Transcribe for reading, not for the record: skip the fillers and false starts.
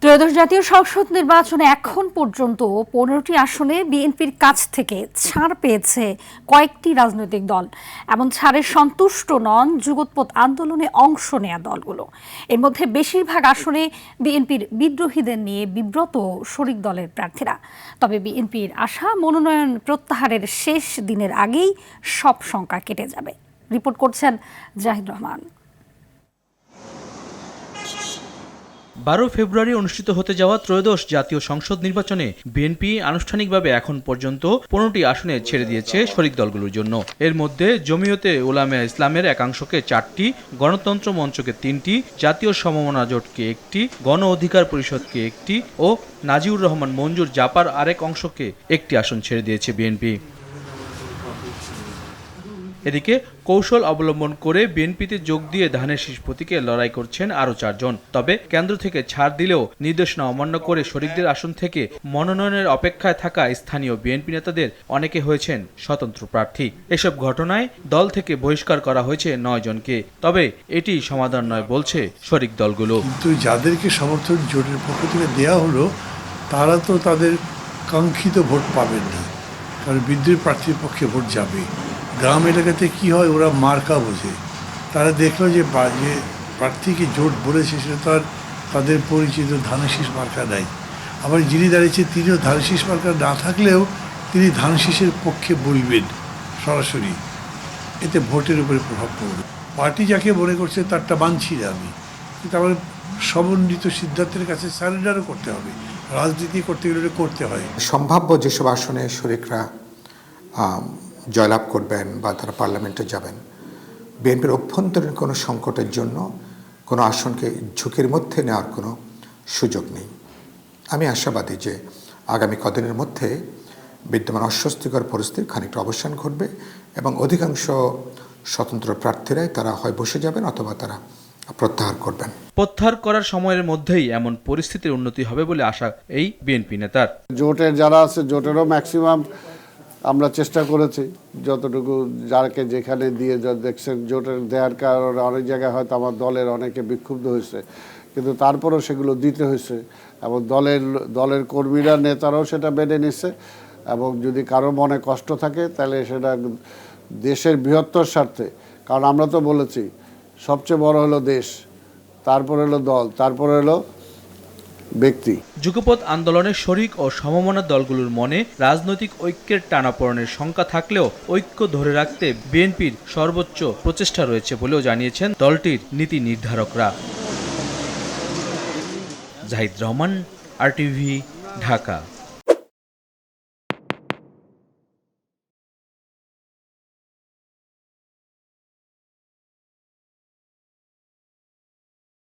ত্রয়োদশ জাতীয় সংসদ নির্বাচনে এখন পর্যন্ত 15টি আসনে বিএনপির কাছ থেকে ছাড় পেয়েছে কয়েকটি রাজনৈতিক দল। এমন ছাড়ে সন্তুষ্ট নন যুগোৎপদ আন্দোলনে অংশ নেয়া দলগুলো। এর মধ্যে বেশিরভাগ আসনে বিএনপির বিদ্রোহীদের নিয়ে বিব্রত শরিক দলের প্রার্থীরা। তবে বিএনপির আশা মনোনয়ন প্রত্যাহারের শেষ দিনের আগেই সব শঙ্কা কেটে যাবে। রিপোর্ট করছেন জাহিদ রহমান। 12 ফেব্রুয়ারি অনুষ্ঠিত হতে যাওয়া ত্রয়োদশ জাতীয় সংসদ নির্বাচনে বিএনপি আনুষ্ঠানিকভাবে এখন পর্যন্ত 15টি আসনে ছেড়ে দিয়েছে শরিক দলগুলোর জন্য। এর মধ্যে জমিয়তে উলামায়ে ইসলামের একাংশকে 4টি, গণতন্ত্র মঞ্চকে 3টি, জাতীয় সমমনা জোটকে 1টি, গণ অধিকার পরিষদকে 1টি ও নাজিউর রহমান মঞ্জুর জাপার আরেক অংশকে 1টি আসন ছেড়ে দিয়েছে বিএনপি। এদিকে কৌশল অবলম্বন করে বিএনপিতে যোগ দিয়ে ধানের শীষ প্রতীকে লড়াই করছেন আরও 4 জন। তবে কেন্দ্র থেকে ছাড় দিলেও নির্দেশনা অমান্য করে শরিকদের আসন থেকে মনোনয়নের অপেক্ষায় থাকা স্থানীয় বিএনপি নেতাদের অনেকে হয়েছেন স্বতন্ত্র প্রার্থী। এসব ঘটনায় দল থেকে বহিষ্কার করা হয়েছে 9 জনকে। তবে এটি সমাধান নয় বলছে শরিক দলগুলো। কিন্তু যাদেরকে সমর্থন জোটের পক্ষ থেকে দেওয়া হলো তারা তো তাদের কাঙ্ক্ষিত ভোট পাবেন না, কারণ বিদ্রোহী প্রার্থীর পক্ষে ভোট যাবে। গ্রাম এলাকাতে কি হয়, ওরা মার্কা বোঝে। তারা দেখলো যে প্রার্থীকে জোট বলেছে সেটা তাদের পরিচিত ধানের শীষ মার্কা নাই। আবার যিনি দাঁড়িয়েছে তিনিও ধানের শীষ মার্কা না থাকলেও তিনি ধানের শীষের পক্ষে বলবেন সরাসরি, এতে ভোটের উপরে প্রভাব পড়বে। পার্টি যাকে মনে করছে তারটা মানছি না আমি, কিন্তু আমার সমন্বিত সিদ্ধান্তের কাছে সারেন্ডারও করতে হবে। রাজনীতি করতে গেলে করতে হয়। সম্ভাব্য যেসব আসনে শরিকরা জয়লাভ করবেন বা তারা পার্লামেন্টে যাবেন, বিএনপির অভ্যন্তরীণ কোনো সংকটের জন্য কোনো আসনকে ঝুঁকির মধ্যে নেওয়ার কোনো সুযোগ নেই। আমি আশাবাদী যে আগামী কদিনের মধ্যে বিদ্যমান অস্বস্তিকর পরিস্থিতির খানিকটা অবসান ঘটবে এবং অধিকাংশ স্বতন্ত্র প্রার্থীরাই তারা হয় বসে যাবেন অথবা তারা প্রত্যাহার করবেন। প্রত্যাহার করার সময়ের মধ্যেই এমন পরিস্থিতির উন্নতি হবে বলে আশা এই বিএনপি নেতার। জোটের যারা আছে, জোটেরও ম্যাক্সিমাম আমরা চেষ্টা করেছি যতটুকু, যাকে যেখানে দিয়ে দেখছেন জোটের দেওয়ার কারণে অনেক জায়গায় হয়তো আমার দলের অনেকে বিক্ষুব্ধ হয়েছে, কিন্তু তারপরেও সেগুলো দিতে হয়েছে এবং দলের কর্মীরা নেতারাও সেটা মেনে নিচ্ছে। এবং যদি কারো মনে কষ্ট থাকে তাহলে সেটা দেশের বৃহত্তর স্বার্থে, কারণ আমরা তো বলেছি সবচেয়ে বড় হলো দেশ, তারপর হলো দল, তারপর হলো ব্যক্তি। যুগপৎ আন্দোলনের শরিক ও সমমনা দলগুলোর মনে রাজনৈতিক ঐক্যের টানাপোড়েনের শঙ্কা থাকলেও ঐক্য ধরে রাখতে বিএনপির সর্বোচ্চ প্রচেষ্টা রয়েছে বলেও জানিয়েছেন দলটির নীতি নির্ধারকরা। জাহিদ রহমান, RTV, ঢাকা।